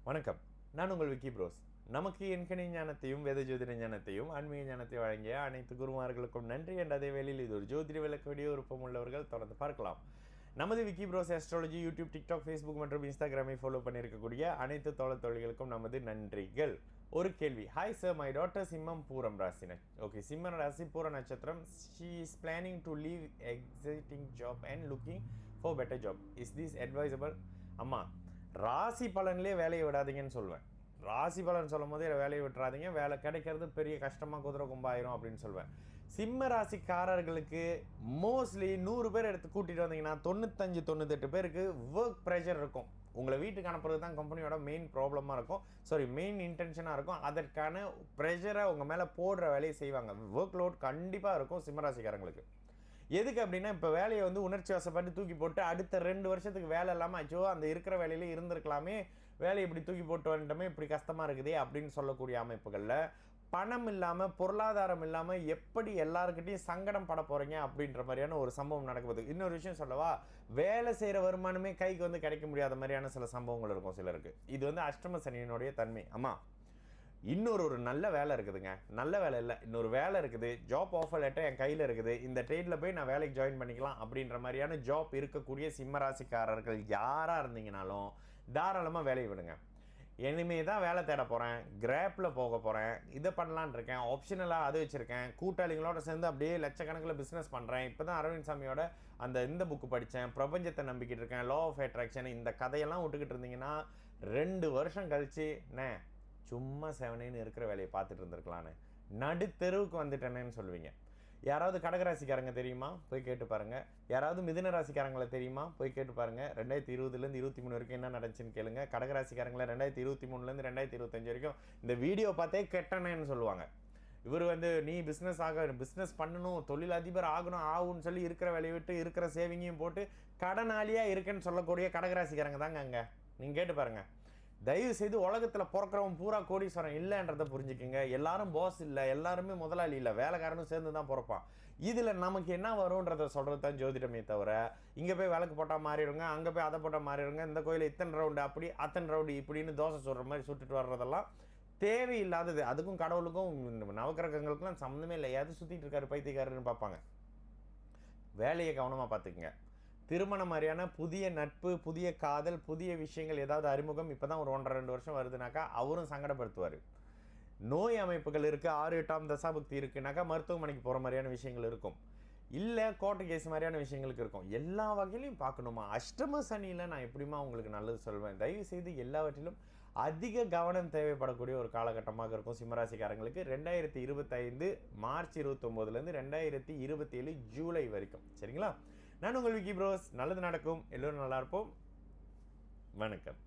வணக்கம். நான் உங்கள் விக்கி ப்ரோஸ். நமக்கு எண்கணி ஞானத்தையும் வேத ஜோதிட ஞானத்தையும் ஆன்மீக ஞானத்தையும் வழங்கிய அனைத்து குருமார்களுக்கும் நன்றி என்ற அதே வேளையில் இது ஒரு ஜோதிட விளக்க வீடியோ விருப்பம் உள்ளவர்கள் தொடர்ந்து பார்க்கலாம். நமது Vicky bros astrology YouTube, TikTok, Facebook மற்றும் இன்ஸ்டாகிராமை ஃபாலோ பண்ணியிருக்கக்கூடிய அனைத்து தோழிகளுக்கும் நமது நன்றிகள். ஒரு கேள்வி. ஹாய் சார், மை டாட்டர் சிம்மம் பூரம் ராசி. ஓகே, சிம்மம் ராசி பூர நட்சத்திரம். She is planning to leave exciting job and looking for better job. Is this advisable? அம்மா, ராசி பலன்லேயே வேலையை விடாதீங்கன்னு சொல்லுவேன். ராசி பலன் சொல்லும் போதே வேலையை விட்டுறாதீங்க, வேலை கிடைக்கிறது பெரிய கஷ்டமாக குதிரை கும்பாயிரும் அப்படின்னு சொல்லுவேன். சிம்ம ராசிக்காரர்களுக்கு மோஸ்ட்லி 100 பேர் எடுத்து கூட்டிகிட்டு வந்தீங்கன்னா 95-98 பேருக்கு ஒர்க் ப்ரெஷர் இருக்கும். உங்களை வீட்டுக்கு அனுப்புறது தான் கம்பெனியோட மெயின் ப்ராப்ளமாக இருக்கும், மெயின் இன்டென்ஷனாக இருக்கும். அதற்கான ப்ரெஷரை உங்கள் மேலே போடுற வேலையை செய்வாங்க. ஒர்க் லோட் கண்டிப்பாக இருக்கும் சிம்மராசிக்காரங்களுக்கு. எதுக்கு அப்படின்னா, இப்போ வேலையை உணர்ச்சி வசப்பட்டு தூக்கி போட்டு அடுத்த 2 வருஷத்துக்கு வேலை இல்லாமல் அச்சோ அந்த இருக்கிற வேலையிலே இருந்திருக்கலாமே, வேலையை இப்படி தூக்கி போட்டு வந்துட்டோமே, இப்படி கஷ்டமாக இருக்குதே அப்படின்னு சொல்லக்கூடிய அமைப்புகளில் பணம் இல்லாமல், பொருளாதாரம் இல்லாமல் எப்படி எல்லாருக்கிட்டையும் சங்கடம் பட போகிறீங்க அப்படின்ற மாதிரியான ஒரு சம்பவம் நடக்குது. இன்னொரு விஷயம் சொல்லவா, வேலை செய்கிற வருமானமே கைக்கு கிடைக்க முடியாத மாதிரியான சில சம்பவங்கள் இருக்கும் சிலருக்கு. இது அஷ்டம சனியினுடைய தன்மை. அம்மா, இன்னொரு நல்ல வேலை இருக்குதுங்க, நல்ல வேலை இல்லை, இன்னொரு வேலை இருக்குது, ஜாப் ஆஃபர் லெட்டர் என் கையில் இருக்குது, இந்த ட்ரேடில் போய் நான் வேலைக்கு ஜாயின் பண்ணிக்கலாம் அப்படின்ற மாதிரியான ஜாப் இருக்கக்கூடிய சிம்மராசிக்காரர்கள் யாராக இருந்தீங்கனாலும் தாராளமாக வேலையை விடுங்க. இனிமே தான் வேலை தேட போகிறேன், கிராப்பில் போக போகிறேன், இதை பண்ணலான் இருக்கேன், ஆப்ஷனலாக அது வச்சுருக்கேன், கூட்டாளிகளோட சேர்ந்து அப்படியே லட்சக்கணக்கில் பிஸ்னஸ் பண்ணுறேன். இப்போ தான் அரவிந்த் சாமியோட இந்த புக்கு படித்தேன், பிரபஞ்சத்தை நம்பிக்கிட்டு இருக்கேன், லா ஆஃப் அட்ராக்ஷன், இந்த கதையெல்லாம் விட்டுக்கிட்டு இருந்தீங்கன்னா 2 வருஷம் கழிச்சு சும்மா செவனேன்னு இருக்கிற வேலையை பார்த்துட்டு இருந்திருக்கலான்னு நடுத்தெருவுக்கு வந்துட்டேனேன்னு சொல்லுவீங்க. யாராவது கடகராசிக்காரங்க தெரியுமா? போய் கேட்டு பாருங்கள். யாராவது மிதுன ராசிக்காரங்களை தெரியுமா? போய் கேட்டு பாருங்கள். 2020 23 வரைக்கும் என்ன நடந்துச்சுன்னு கேளுங்க. கடகராசிக்காரங்களை 2023 2025 வரைக்கும் இந்த வீடியோ பார்த்தே கெட்டனேன்னு சொல்லுவாங்க. இவர் நீ பிஸ்னஸ் பண்ணணும், தொழிலதிபர் ஆகும்னு சொல்லி இருக்கிற வேலையை விட்டு இருக்கிற சேவிங்கையும் போட்டு கடனாளியாக இருக்குன்னு சொல்லக்கூடிய கடகராசிக்காரங்க தாங்க அங்கே. நீங்கள் கேட்டு பாருங்கள். தயவு செய்து உலகத்தில் பிறக்கிறவன் பூரா கோடீஸ்வரன் இல்லைன்றதை புரிஞ்சுக்குங்க. எல்லாரும் பாஸ் இல்லை, எல்லாருமே முதலாளி இல்லை, வேலைக்காரனும் சேர்ந்து தான் பிறப்பான். இதில் நமக்கு என்ன வரும்ன்றதை சொல்கிறது தான் ஜோதிடமே தவிர, இங்கே போய் விளக்கு போட்டால் மாறிடுங்க, அங்கே போய் அதை போட்டால் மாறிடுங்க, இந்த கோயிலில் இத்தனை ரவுண்டு அப்படி அத்தனை ரவுண்டு இப்படின்னு தோசை சுடுற மாதிரி சுட்டுட்டு வர்றதெல்லாம் தேவையில்லாதது. அதுக்கும் கடவுளுக்கும் நவக்கிரகங்களுக்குலாம் சம்மந்தமே இல்லை. எது சுற்றிட்டு இருக்காரு பைத்தியக்காரன்னு பார்ப்பாங்க. வேலையை கவனமாக பார்த்துக்குங்க. திருமணம் மாதிரியான புதிய நட்பு, புதிய காதல், புதிய விஷயங்கள் ஏதாவது அறிமுகம் இப்போ தான் ஒரு 1.5-2 வருஷம் வருதுனாக்கா அவரும் சங்கடப்படுத்துவார். நோய் அமைப்புகள் இருக்குது, 6-8ஆம் தசாபுக்தி இருக்குனாக்கா மருத்துவமனைக்கு போகிற மாதிரியான விஷயங்கள் இருக்கும், இல்லை கோர்ட்டு கேஸ் மாதிரியான விஷயங்களுக்கு இருக்கும். எல்லா வகையிலையும் பார்க்கணுமா? அஷ்டம சனியில் நான் எப்படிமா உங்களுக்கு நல்லது சொல்வேன். தயவு செய்து எல்லாவற்றிலும் அதிக கவனம் தேவைப்படக்கூடிய ஒரு காலகட்டமாக இருக்கும் சிம்மராசிக்காரங்களுக்கு. 2025 மார்ச் 29 2027 ஜூலை வரைக்கும். சரிங்களா? நான் உங்கள் விக்கி ப்ரோஸ். நல்லது நடக்கும், எல்லோரும் நல்லா இருப்போம். வணக்கம்.